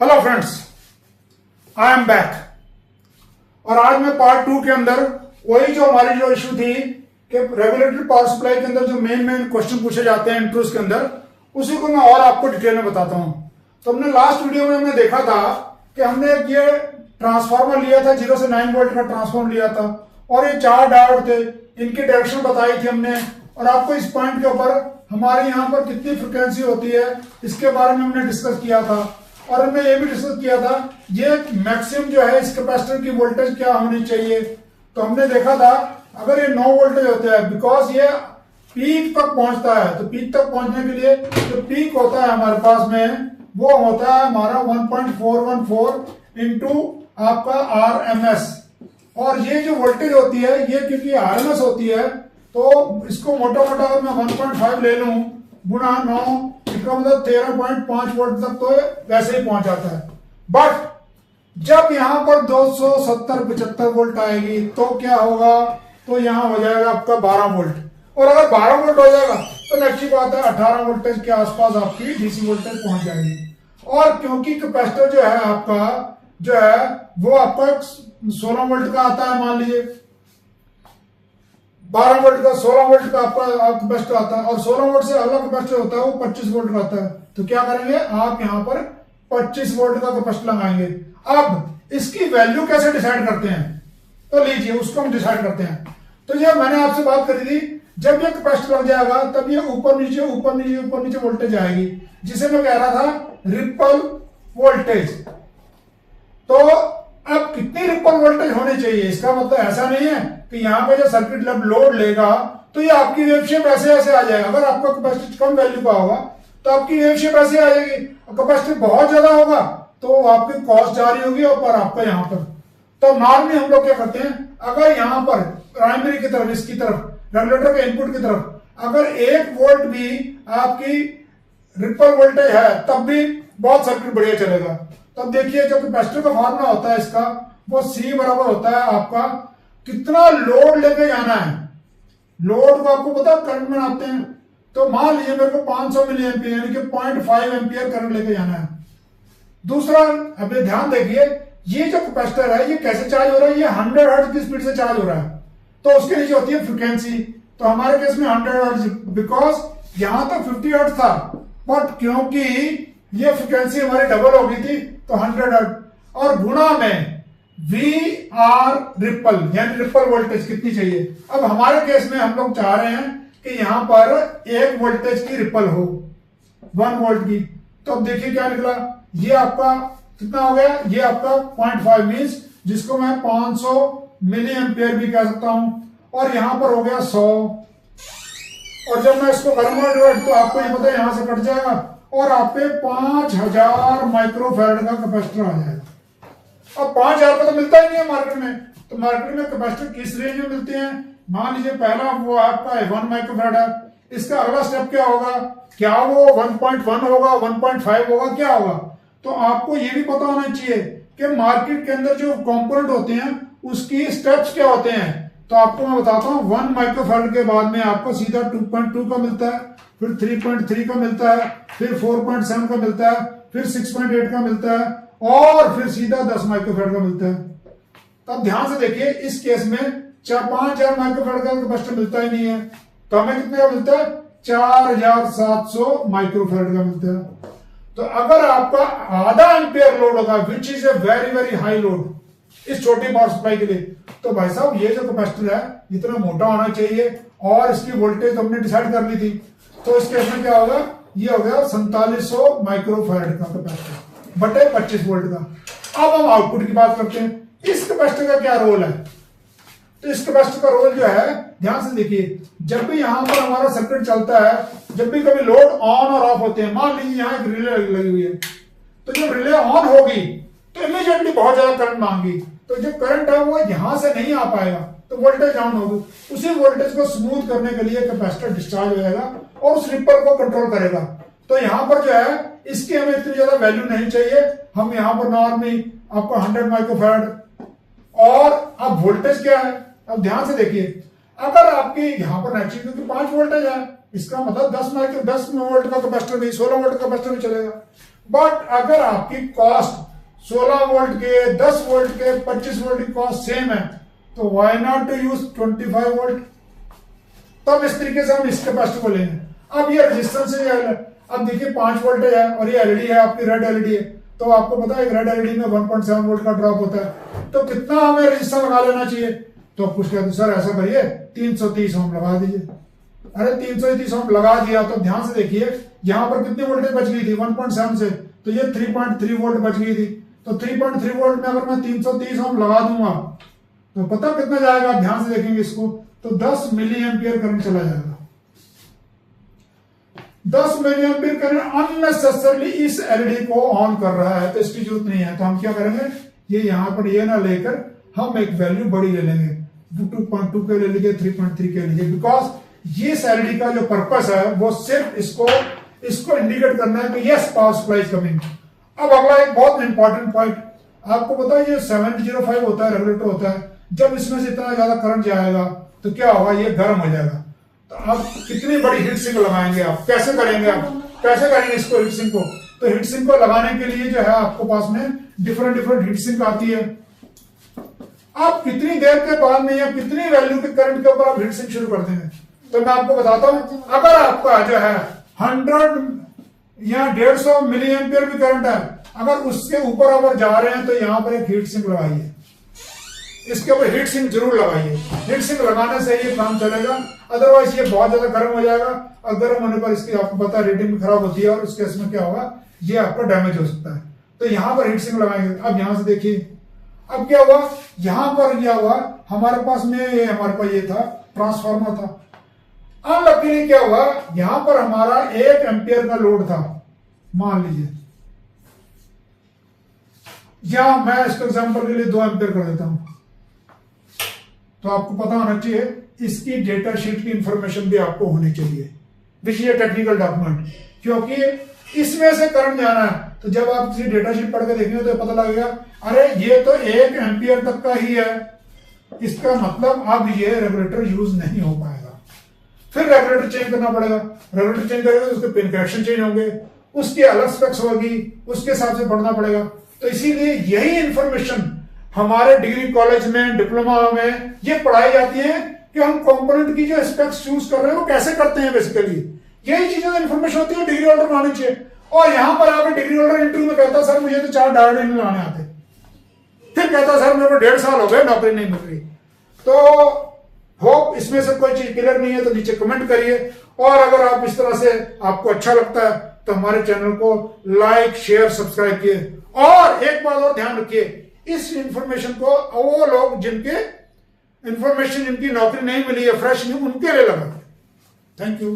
Hello friends, I am back. और आज मैं पार्ट 2 के अंदर वही जो हमारी जो इशू थी कि रेगुलेटरी पावर सप्लाई के अंदर जो मेन क्वेश्चन पूछे जाते हैं इंट्रोस के अंदर, उसी को मैं और आपको डिटेल में बताता हूं। तो हमने लास्ट वीडियो में हमने देखा था कि हमने ये ट्रांसफार्मर लिया था, 0 से 9 वोल्ट का ट्रांसफार्मर लिया था और ये 4 डायोड थे, इनकी डायरेक्शन बताई थी हमने। और आपको इस पॉइंट के ऊपर हमारे यहाँ पर कितनी फ्रिक्वेंसी होती है इसके बारे में हमने डिस्कस किया था। और हमने ये भी डिस्कस किया था ये मैक्सिमम जो है इस कैपेसिटर की वोल्टेज क्या होनी चाहिए। तो हमने देखा था अगर ये 9 वोल्टेज होते हैं, बिकॉज ये पीक तक पहुंचता है, तो पीक तक पहुंचने के लिए जो पीक होता है हमारे पास में वो होता है हमारा 1.414 इंटू आपका RMS। और ये जो वोल्टेज होती है ये क्योंकि RMS होती है तो इसको मोटा मोटा अगर मैं 1.5 ले लूं गुणा 9, इसका मतलब 13.5 वोल्ट तक तो वैसे ही पहुंच जाता है। बट जब यहां पर 270-75 वोल्ट आएगी तो क्या होगा, तो यहां हो जाएगा आपका 12 वोल्ट। और अगर 12 वोल्ट हो जाएगा तो अच्छी बात है 18 वोल्टेज के आसपास आपकी डीसी वोल्टेज पहुंच जाएगी। और क्योंकि कैपेसिटर जो है आपका जो है वो आपका 16 वोल्ट का आता है, मान लीजिए 12 वोल्ट का 16 वोल्ट का आपका कैपेसिटर आता है और 16 वोल्ट से अगला कैपेसिटर होता है वो 25 वोल्ट का आता है। तो क्या करेंगे आप यहां पर 25 वोल्ट का कैपेसिटर लगाएंगे। अब इसकी वैल्यू कैसे डिसाइड करते हैं, तो लीजिए उसको हम डिसाइड करते हैं। तो ये मैंने आपसे बात करी थी, जब ये कैपेसिटर लग जाएगा तब ये ऊपर नीचे वोल्टेज आएगी, जिसे मैं कह रहा था रिपल वोल्टेज। तो अब कितनी रिपल वोल्टेज होनी चाहिए, इसका मतलब ऐसा नहीं है कि यहाँ पे जो सर्किट लोड लेगा तो ये आपकी वेव शेप ऐसे आ जाएगा। अगर आपका कैपेसिटर कम वैल्यू का होगा तो आपकी वेव शेप ऐसे आ जाएगी, और कैपेसिटर बहुत ज्यादा होगा तो आपकी कॉस्ट जा रही होगी और आपका यहाँ पर। तो नॉर्मली हम लोग क्या करते हैं, अगर यहाँ पर प्राइमरी की तरफ इसकी तरफ रेगुलेटर के इनपुट की तरफ अगर 1 वोल्ट भी आपकी रिपल वोल्टेज है तब भी बहुत सर्किट बढ़िया चलेगा। तब देखिए जो कैपेसिटर का फॉर्मूला होता है इसका वो C बराबर होता है आपका कितना लोड लेके जाना है। लोड को आपको पता है करंट में आते हैं, तो मान लीजिए मेरे को 500 मिली एम्पियर यानी कि 0.5 एम्पियर करंट लेके जाना है। दूसरा अब ध्यान देखिए ये जो कैपेसिटर है ये कैसे चार्ज हो रहा है, ये 100 हर्ट्ज की स्पीड से चार्ज हो रहा है। तो उसके नीचे होती है फ्रिक्वेंसी, तो हमारे केस में 100 हर्ट्ज, बिकॉज यहां तक 50 हर्ट्ज था बट क्योंकि ये फ्रिक्वेंसी हमारी डबल हो गई थी तो 100 हर्ट्ज। और गुणा में VR रिपल यानी रिपल वोल्टेज कितनी चाहिए। अब हमारे केस में हम लोग चाह रहे हैं कि यहां पर 1 वोल्टेज की रिपल हो 1 वोल्ट की। तो अब देखिए क्या निकला, ये आपका कितना हो गया, ये आपका 0.5 मीन्स जिसको मैं 500 मिली एम्पियर भी कह सकता हूं। और यहां पर हो गया 100, और जब मैं इसको करूंगा तो आपको ये पता है यहां से कट जाएगा और आप पे 5000 माइक्रोफैराड का कैपेसिटर आ जाएगा। अब 5000 का तो मिलता ही नहीं है मार्केट में। तो मार्केट में कैपेसिटर किस रेंज में मिलते हैं, मान लीजिए पहला वो आपका 1 माइक्रोफैराड है, इसका अगला स्टेप क्या होगा, क्या वो 1.1 होगा 1.5 होगा क्या होगा। तो आपको ये भी पता होना चाहिए कि मार्केट के अंदर जो कंपोनेंट होते हैं उसकी स्टेप्स क्या होते हैं। तो आपको मैं बताता हूं 1 माइक्रोफैराड के बाद में आपको सीधा 2.2 का मिलता है, फिर 3.3 का मिलता है, फिर 4.7 का मिलता है, फिर 6.8 का मिलता है और फिर सीधा 10 माइक्रोफैराड का मिलता है। तब ध्यान से देखिए इस केस में 5000 माइक्रोफैराड का कैपेसिटर मिलता ही नहीं है, तो हमें कितने का मिलता है 4700 माइक्रोफैराड का मिलता है। तो अगर आपका आधा एम्पियर लोड होगा which is a very high load इस छोटी पावर सप्लाई के लिए, तो भाई साहब ये जो कैपेसिटर है इतना मोटा होना चाहिए और इसकी वोल्टेज हमने डिसाइड कर ली थी। तो इस केस में क्या होगा, ये हो गया 4700 माइक्रोफैराड का कैपेसिटर बटे 25 वोल्ट का। अब हम आउटपुट की बात करते हैं, इस कैपेसिटर का क्या रोल है। तो इस कैपेसिटर का रोल जो है ध्यान से देखिए, जब भी यहां पर हमारा सर्किट चलता है, जब भी कभी लोड ऑन और ऑफ होते हैं, मान लीजिए यहां एक रिले लगी हुई है, तो जब रिले ऑन होगी तो इमीडिएटली बहुत ज्यादा करंट मांगी, तो जो करंट है वो यहां से नहीं आ पाएगा तो वोल्टेज डाउन होगी। उसी वोल्टेज को स्मूथ करने के लिए कैपेसिटर डिस्चार्ज हो जाएगा और उस रिपल को कंट्रोल करेगा। तो यहां पर जो है इसकी हमें इतनी ज्यादा वैल्यू नहीं चाहिए, हम यहां पर नॉर्मली आपको 100 माइक्रोफैराड। और अब वोल्टेज क्या है, अब ध्यान से देखिए अगर आपकी यहां पर नेचुरल क्योंकि 5 वोल्टेज है, इसका मतलब 10 वोल्ट का कैपेसिटर भी 16 वोल्ट का कैपेसिटर भी चलेगा। बट अगर आपकी कॉस्ट 16 वोल्ट के, 10 वोल्ट के, 25 वोल्ट की कॉस्ट सेम है, तो why not to use 25 volt. तब इस तरीके से हम इस कैपेसिटर को लेंगे। अब ये रेजिस्टेंस है, अब देखिए 5 वोल्ट है और ये एलईडी है, आपकी रेड एलईडी है, तो आपको पता है रेड एलईडी में 1.7 वोल्ट का ड्रॉप होता है, तो कितना हमें रेजिस्टेंस लगा लेना चाहिए। तो कुछ कहते सर ऐसा करिए 330 ओम लगा दीजिए। अरे 330 ओम लगा दिया तो ध्यान से देखिए यहां पर कितनी वोल्टेज बच गई थी 1.7 से, तो ये 3.3 वोल्ट बच गई थी। तो 3.3 वोल्ट में अगर मैं 330 ओम लगा दूंगा तो पता कितना जाएगा, ध्यान से देखेंगे इसको, तो 10 मिली एम्पियर करंट चला जाएगा। 10 मिली एम्पियर करंट अननेसेसरली इस एलईडी को ऑन कर रहा है, तो इसकी जरूरत नहीं है। तो हम क्या करेंगे, ये यहां पर ये ना लेकर हम एक वैल्यू बड़ी ले लेंगे, 2.2 के ले लीजिए, 3.3 के लीजिए, बिकॉज ये एलईडी का जो पर्पस है वो सिर्फ इसको इंडिकेट करना है कि यस पावर सप्लाई कमिंग। अब अगला एक बहुत इंपॉर्टेंट पॉइंट, आपको पता है ये 705 होता है, रेगुलेटर होता है, जब इसमें से इतना ज्यादा करंट जाएगा तो क्या होगा, ये गर्म हो जाएगा। तो अब कितनी बड़ी हीट सिंक लगाएंगे आप, कैसे करेंगे आप, कैसे करेंगे इसको हीट सिंक को। तो हीट सिंक को लगाने के लिए जो है आपको पास में डिफरेंट हीट सिंक आती है। आप कितनी देर के बाद में या कितनी वैल्यू के करंट के ऊपर आप हीट सिंक शुरू कर देंगे, तो मैं आपको बताता हूं। अगर आपका जो है 100 या 150 मिली एम्पियर भी करंट है, अगर उसके ऊपर अगर जा रहे हैं तो यहां पर एक हीट सिंक लगाइए, इसके ऊपर हीट सिंक जरूर लगाइए। हीट सिंक लगाने से ये काम चलेगा, अदरवाइज ये बहुत ज्यादा गर्म हो जाएगा और गर्म होने पर इसकी आपको पता है रेटिंग भी खराब होती है और उस केस में क्या होगा, ये आपका डैमेज हो सकता है। तो यहां पर हीट सिंक लगाएंगे। अब यहां से देखिए अब क्या हुआ, यहां पर क्या हुआ, हमारे पास में हमारे पास ये था ट्रांसफार्मर था। अनलकीली क्या हुआ, यहां पर हमारा 1 एम्पियर का लोड था, मान लीजिए, या मैं इसको एग्जांपल के लिए 2 एम्पियर कर देता हूं। तो आपको पता होना चाहिए, इसकी डेटा शीट की इंफॉर्मेशन भी आपको होनी चाहिए, विच इज टेक्निकल डॉक्यूमेंट, क्योंकि इसमें से करंट जाना है। तो जब आप किसी डेटा शीट पढ़ के देखेंगे तो पता लगेगा, अरे ये तो 1 एम्पियर तक का ही है, इसका मतलब अब ये रेगुलेटर यूज नहीं हो पाएगा। फिर रेगुलेटर चेंज करना पड़ेगा, रेगुलेटर चेंज करेगा तो उसके पिन कनेक्शन चेंज होंगे, उसकी अलग स्पेक्स होगी, उसके हिसाब से पढ़ना पड़ेगा। तो इसीलिए यही इंफॉर्मेशन हमारे डिग्री कॉलेज में, डिप्लोमा में ये पढ़ाई जाती है कि हम कंपोनेंट की जो स्पेक्स चूज कर रहे हैं वो कैसे करते हैं। बेसिकली यही चीजें इन्फॉर्मेशन होती है, डिग्री होल्डर आनी चाहिए। और यहां पर आकर डिग्री होल्डर इंटरव्यू में कहता सर मुझे तो 4 डायोड नहीं लाने आते, फिर कहता सर मेरे को 1.5 साल हो गए नौकरी नहीं मिल रही। तो होप इसमें से कोई चीज क्लियर नहीं है तो नीचे कमेंट करिए, और अगर आप इस तरह से आपको अच्छा लगता है तो हमारे चैनल को लाइक, शेयर, सब्सक्राइब किए। और एक बात और ध्यान रखिए, इस इंफॉर्मेशन को वो लोग जिनके इंफॉर्मेशन जिनकी नौकरी नहीं मिली है, फ्रेश नहीं, उनके लिए लगा। Thank you.